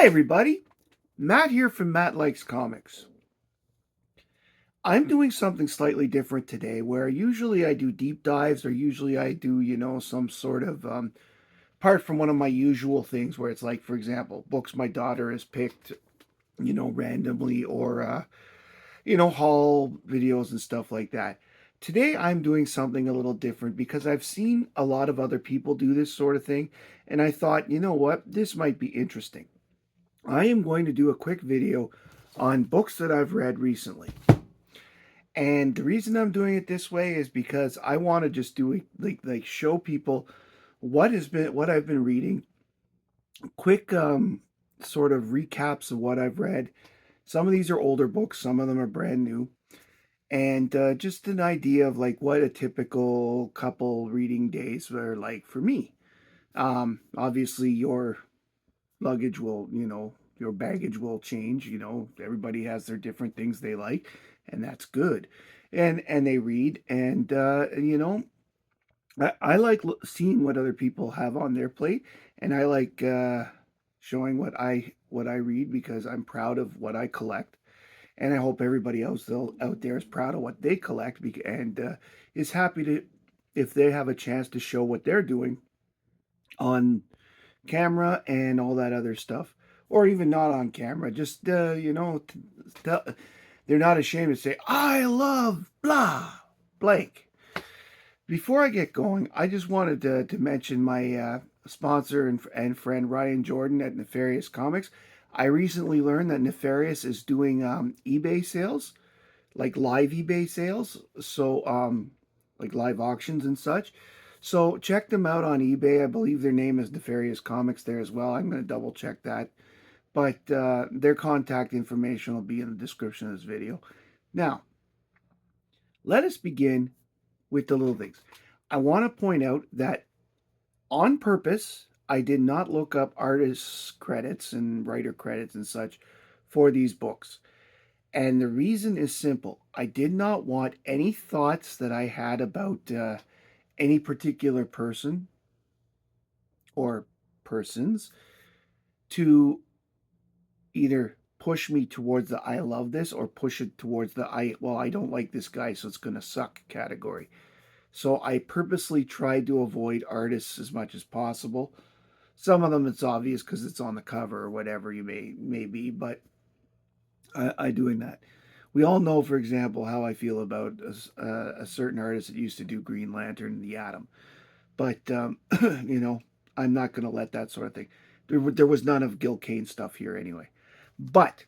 Hi, everybody. Matt here from Matt Likes Comics. I'm doing something slightly different today where usually I do deep dives or usually I do, some sort of, apart from one of my usual things where it's like, for example, books my daughter has picked, randomly or, haul videos and stuff like that. Today I'm doing something a little different because I've seen a lot of other people do this sort of thing. And I thought, you know what, this might be interesting. I am going to do a quick video on books that I've read recently. And the reason I'm doing it this way is because I want to just do it like show people what I've been reading, quick sort of recaps of what I've read. Some of these are older books, some of them are brand new, and just an idea of like what a typical couple reading days are like for me. Obviously your luggage will, your baggage will change. Everybody has their different things they like, and that's good. And they read, and I like seeing what other people have on their plate, and I like showing what I read because I'm proud of what I collect, and I hope everybody else out there is proud of what they collect, and is happy to if they have a chance to show what they're doing on camera and all that other stuff, or even not on camera. Just tell, they're not ashamed to say, "I love blah blank." Before I get going, I just wanted to mention my sponsor and friend Ryan Jordan at Nefarious Comics. I recently learned that Nefarious is doing eBay sales, like live eBay sales, so like live auctions and such. So check them out on eBay. I believe their name is Nefarious Comics there as well. I'm going to double check that. But their contact information will be in the description of this video. Now, let us begin with the little things. I want to point out that on purpose, I did not look up artist credits and writer credits and such for these books. And the reason is simple. I did not want any thoughts that I had about any particular person or persons to either push me towards the I love this or push it towards the I don't like this guy, so it's going to suck category. So I purposely tried to avoid artists as much as possible. Some of them it's obvious because it's on the cover or whatever you may be, but I doing that. We all know, for example, how I feel about a certain artist that used to do Green Lantern and the Atom. But, I'm not going to let that sort of thing. There was none of Gil Kane stuff here anyway. But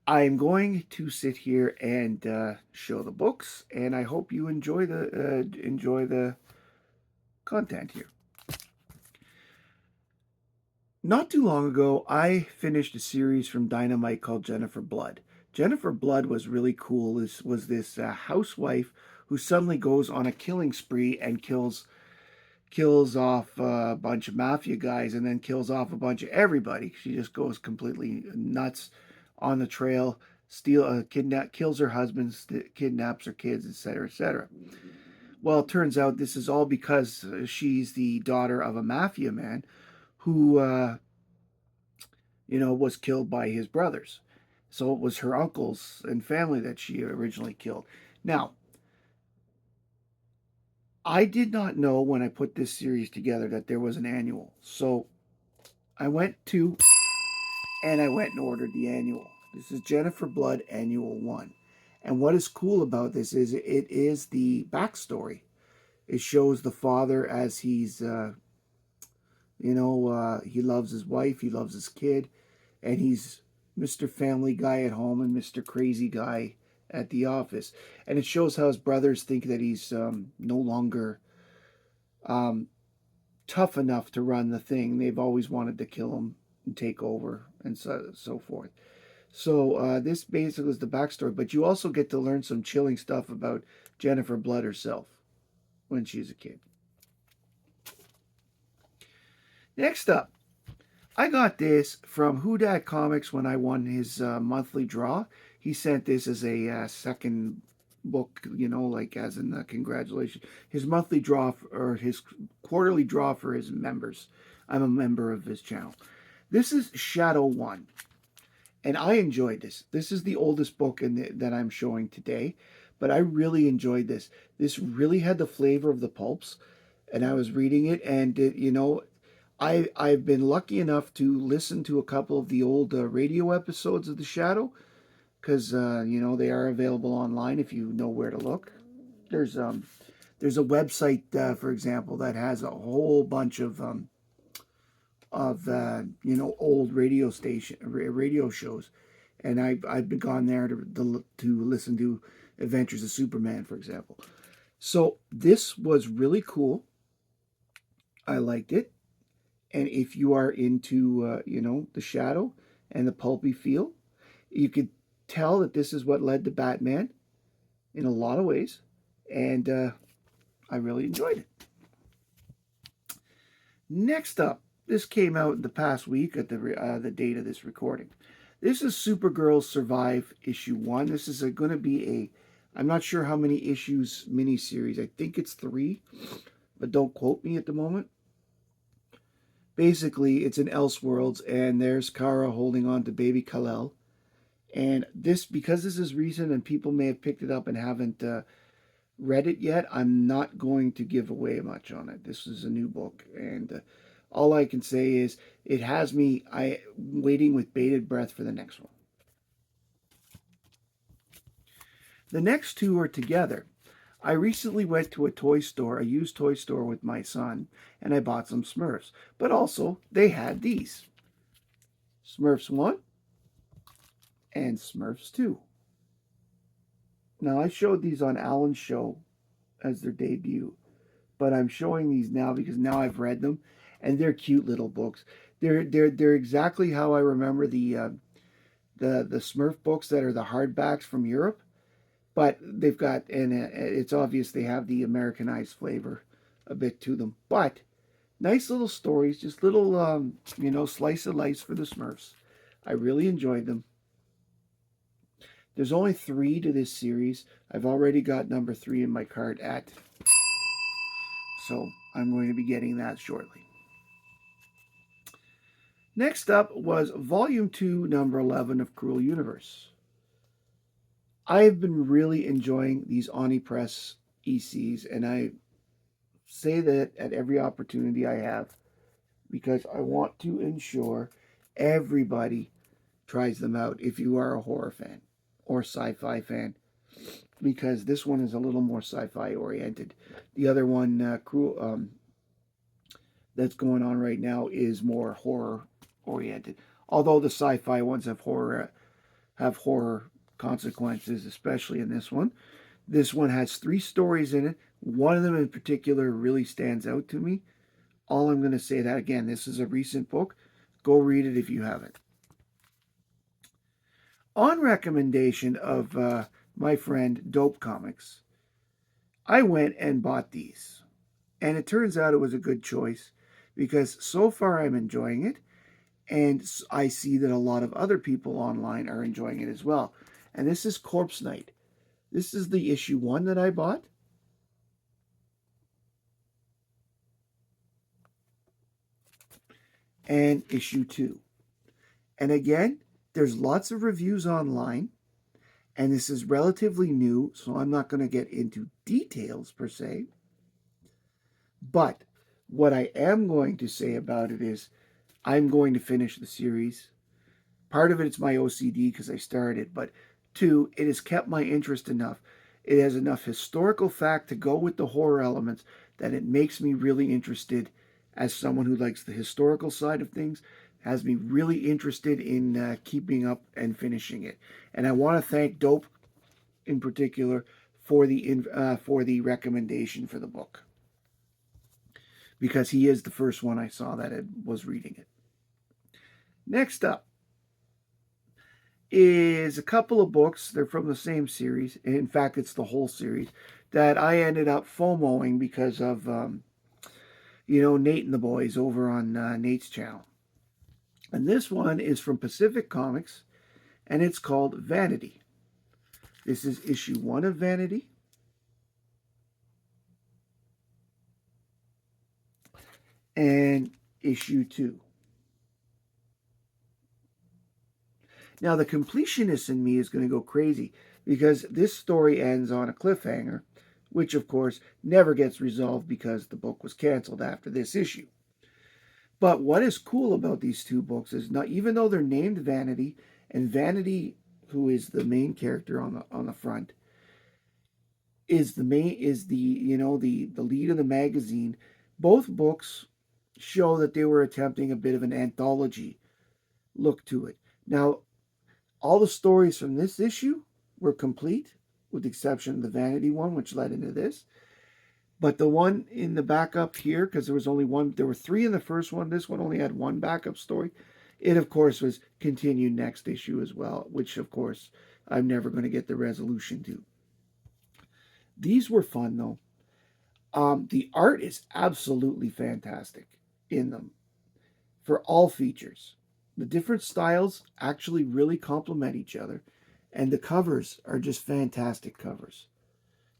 I'm going to sit here and show the books, and I hope you enjoy the content here. Not too long ago, I finished a series from Dynamite called Jennifer Blood. Jennifer Blood was really cool. This was this housewife who suddenly goes on a killing spree and kills off a bunch of mafia guys and then kills off a bunch of everybody. She just goes completely nuts on the trail, kills her husband, kidnaps her kids, etc., etc. Well, it turns out this is all because she's the daughter of a mafia man who, was killed by his brothers. So it was her uncles and family that she originally killed. Now, I did not know when I put this series together that there was an annual. So I went and ordered the annual. This is Jennifer Blood Annual 1. And what is cool about this is it is the backstory. It shows the father as he's, he loves his wife, he loves his kid, and he's Mr. Family Guy at home and Mr. Crazy Guy at the office. And it shows how his brothers think that he's no longer tough enough to run the thing. They've always wanted to kill him and take over and so forth. So this basically is the backstory, but you also get to learn some chilling stuff about Jennifer Blood herself when she's a kid. Next up, I got this from Who Dat Comics when I won his monthly draw. He sent this as a second book, like as in congratulations. His monthly draw or his quarterly draw for his members. I'm a member of his channel. This is Shadow 1. And I enjoyed this. This is the oldest book that I'm showing today, but I really enjoyed this. This really had the flavor of the pulps, and I was reading it, and I've been lucky enough to listen to a couple of the old radio episodes of The Shadow, because they are available online if you know where to look. There's a website, for example, that has a whole bunch of old radio shows, and I've been gone there to listen to Adventures of Superman, for example. So this was really cool. I liked it, and if you are into the Shadow and the pulpy feel, you could tell that this is what led to Batman in a lot of ways, and I really enjoyed it. Next up, this came out in the past week at the date of this recording. This is Supergirl Survive issue 1. This is going to be I'm not sure how many issues miniseries. I think it's 3, but don't quote me at the moment. Basically, it's in Elseworlds, and there's Kara holding on to baby Kal-El. And because this is recent and people may have picked it up and haven't read it yet, I'm not going to give away much on it. This is a new book, and all I can say is it has me waiting with bated breath for the next one. The next two are together. I recently went to a used toy store with my son, and I bought some Smurfs. But also, they had these. Smurfs 1 and Smurfs 2. Now, I showed these on Alan's show as their debut, but I'm showing these now because now I've read them, and they're cute little books. They're exactly how I remember the Smurf books that are the hardbacks from Europe, but they've got, and it's obvious they have the Americanized flavor a bit to them. But nice little stories, just little slice of life for the Smurfs. I really enjoyed them. There's only 3 to this series. I've already got number 3 in my cart so I'm going to be getting that shortly. Next up was Volume 2, number 11 of Cruel Universe. I've been really enjoying these Omnipress ECs, and I say that at every opportunity I have because I want to ensure everybody tries them out if you are a horror fan or sci-fi fan, because this one is a little more sci-fi oriented. The other one, that's going on right now, is more horror oriented. Although the sci-fi ones have horror consequences, especially in this one. This one has 3 stories in it. One of them in particular really stands out to me. All I'm going to say that, again, this is a recent book. Go read it if you haven't. On recommendation of my friend Dope Comics, I went and bought these. And it turns out it was a good choice because so far I'm enjoying it. And I see that a lot of other people online are enjoying it as well. And this is Corpse Night. This is the issue 1 that I bought. And issue 2. And again, there's lots of reviews online. And this is relatively new, so I'm not going to get into details per se. But what I am going to say about it is I'm going to finish the series. Part of it's my OCD because I started, but 2, it has kept my interest enough. It has enough historical fact to go with the horror elements that it makes me really interested as someone who likes the historical side of things, has me really interested in keeping up and finishing it. And I want to thank Dope in particular for the recommendation for the book, because he is the first one I saw that was reading it. Next up is a couple of books. They're from the same series. In fact, it's the whole series that I ended up FOMOing because of, Nate and the boys over on Nate's channel. And this one is from Pacific Comics, and it's called Vanity. This is issue 1 of Vanity. And issue 2. Now, the completionist in me is going to go crazy because this story ends on a cliffhanger, which of course never gets resolved because the book was canceled after this issue. But what is cool about these two books is not even though they're named Vanity, and Vanity, who is the main character on the front, is the the lead of the magazine. Both books show that they were attempting a bit of an anthology look to it. Now, all the stories from this issue were complete, with the exception of the Vanity one, which led into this. But the one in the backup here, because there was only one, there were three in the first one. This one only had one backup story. It, of course, was continued next issue as well, which, of course, I'm never going to get the resolution to. These were fun, though. The art is absolutely fantastic in them for all features. The different styles actually really complement each other, and the covers are just fantastic covers.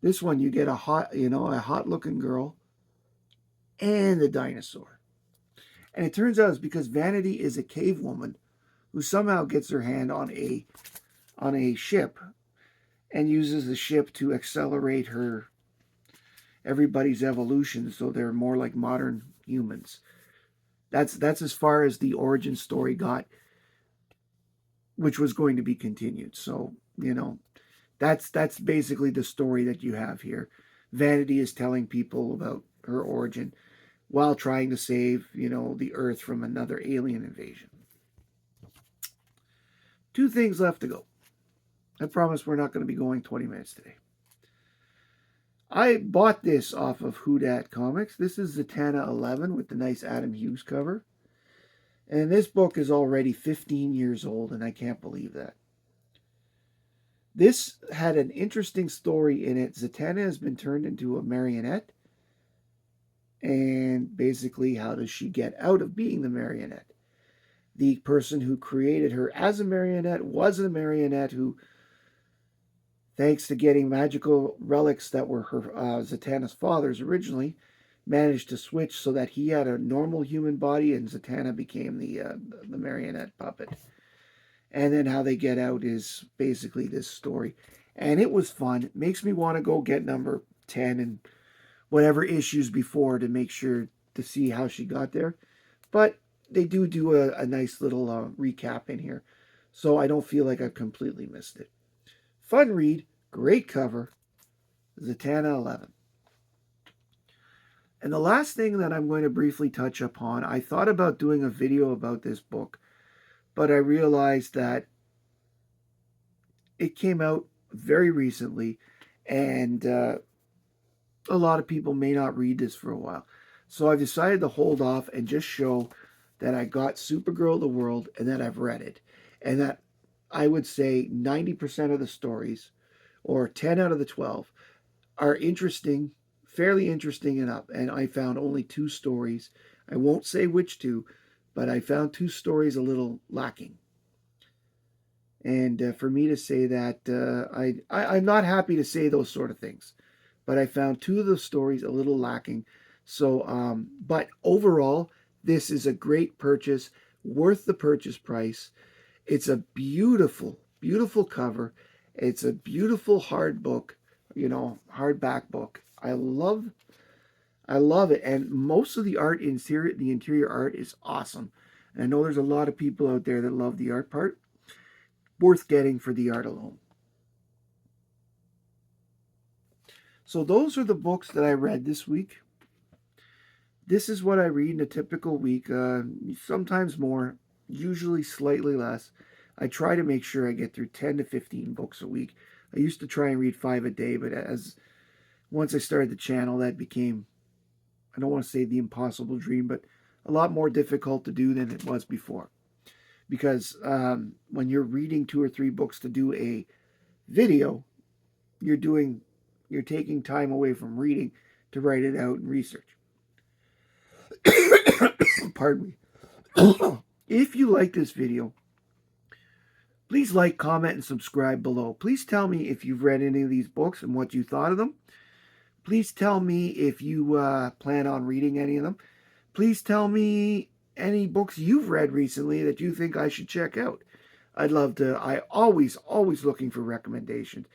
This one, you get a hot looking girl and a dinosaur. And it turns out it's because Vanity is a cave woman who somehow gets her hand on a ship and uses the ship to accelerate everybody's evolution so they're more like modern humans. That's as far as the origin story got, which was going to be continued. So, that's basically the story that you have here. Vanity is telling people about her origin while trying to save, the Earth from another alien invasion. Two things left to go. I promise we're not going to be going 20 minutes today. I bought this off of Who Dat Comics. This is Zatanna 11 with the nice Adam Hughes cover. And this book is already 15 years old, and I can't believe that. This had an interesting story in it. Zatanna has been turned into a marionette. And basically, how does she get out of being the marionette? The person who created her as a marionette was a marionette who, thanks to getting magical relics that were her Zatanna's father's originally, managed to switch so that he had a normal human body and Zatanna became the marionette puppet. And then how they get out is basically this story. And it was fun. It makes me want to go get number 10 and whatever issues before to make sure to see how she got there. But they do a nice little recap in here. So I don't feel like I've completely missed it. Fun read. Great cover. Zatanna 11. And the last thing that I'm going to briefly touch upon, I thought about doing a video about this book, but I realized that it came out very recently, and a lot of people may not read this for a while. So I've decided to hold off and just show that I got Supergirl the World and that I've read it. And that I would say 90% of the stories, or 10 out of the 12, are interesting, fairly interesting enough. And I found only two stories. I won't say which two, but I found two stories a little lacking. And for me to say that, I'm not happy to say those sort of things. But I found two of the stories a little lacking. So, but overall, this is a great purchase, worth the purchase price. It's a beautiful, beautiful cover. It's a beautiful hard book, hardback book. I love it. And most of the interior art is awesome. And I know there's a lot of people out there that love the art part. Worth getting for the art alone. So those are the books that I read this week. This is what I read in a typical week. Sometimes more, usually slightly less. I try to make sure I get through 10 to 15 books a week. I used to try and read 5 a day, but once I started the channel, that became, I don't want to say the impossible dream, but a lot more difficult to do than it was before. Because when you're reading 2 or 3 books to do a video, you're taking time away from reading to write it out and research. Pardon me. If you like this video, please like, comment, and subscribe below. Please tell me if you've read any of these books and what you thought of them. Please tell me if you plan on reading any of them. Please tell me any books you've read recently that you think I should check out. I'd love to. I always looking for recommendations,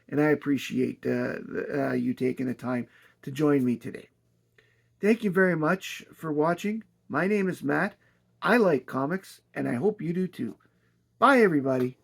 and I appreciate you taking the time to join me today. Thank you very much for watching. My name is Matt. I like comics, and I hope you do too. Bye, everybody.